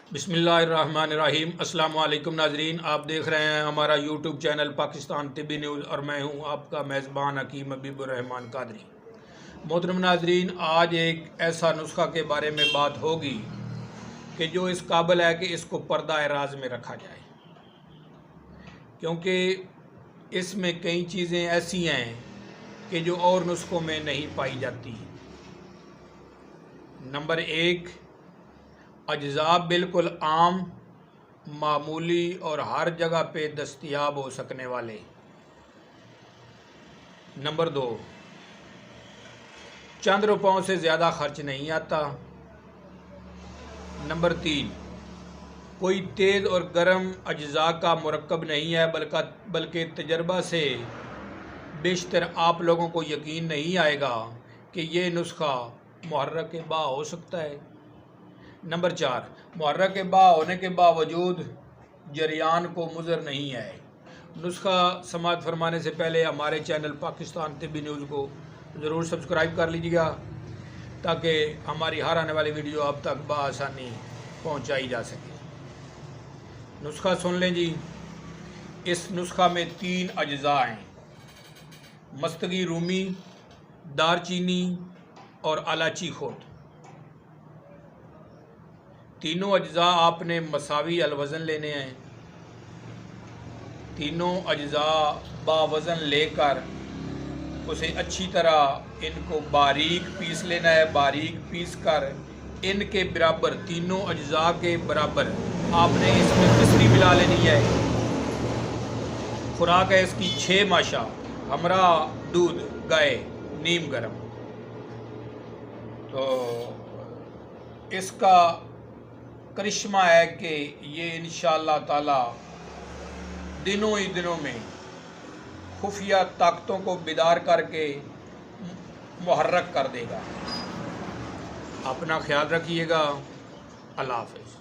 बिस्मिल्लाहिर्रहमानिर्रहीम। अस्सलाम वालेकुम नाजरीन, आप देख रहे हैं हमारा यूट्यूब चैनल पाकिस्तान तिब्बी न्यूज़ और मैं हूं आपका मेज़बान हकीम हबीबुर्रहमान कादरी। मोहतरम नाजरीन, आज एक ऐसा नुस्खा के बारे में बात होगी कि जो इस काबिल है कि इसको पर्दा राज में रखा जाए, क्योंकि इसमें कई चीज़ें ऐसी हैं कि जो और नुस्खों में नहीं पाई जाती। नंबर एक, अज्जा बिल्कुल आम, मामूली और हर जगह पे दस्तयाब हो सकने वाले। नंबर दो, चंद रुपयों से ज़्यादा खर्च नहीं आता। नंबर तीन, कोई तेज़ और गर्म अज्जा का मुरक्कब नहीं है, बल्कि तजर्बा से बेशतर आप लोगों को यकीन नहीं आएगा कि ये नुस्खा मुहर्रक बा हो सकता है। नंबर चार, मुहर्रक बा होने के बावजूद जरियान को मुज़र नहीं है। नुस्खा समाअत फरमाने से पहले हमारे चैनल पाकिस्तान तिब्बी न्यूज़ को ज़रूर सब्सक्राइब कर लीजिएगा, ताकि हमारी हर आने वाली वीडियो आप तक बआसानी पहुंचाई जा सके। नुस्खा सुन लें जी। इस नुस्खा में 3 अज्जा हैं: मस्तगी रूमी, दारचीनी और इलायची खोद। तीनों अज्जा आपने मसावी अलवज़न लेने हैं। तीनों अज्जा बावज़न लेकर उसे अच्छी तरह इनको बारीक पीस लेना है। बारीक पीस कर इनके बराबर, तीनों अज्जा के बराबर आपने इसमें मिश्री मिला लेनी है। खुराक है इसकी 6 माशा, हमरा दूध गाय नीम गरम। तो इसका करिश्मा है कि ये इंशाअल्लाह ताला दिनों ही दिनों में खुफिया ताकतों को बेदार करके मुहर्रक कर देगा। अपना ख्याल रखिएगा। अल्लाह हाफ़िज़।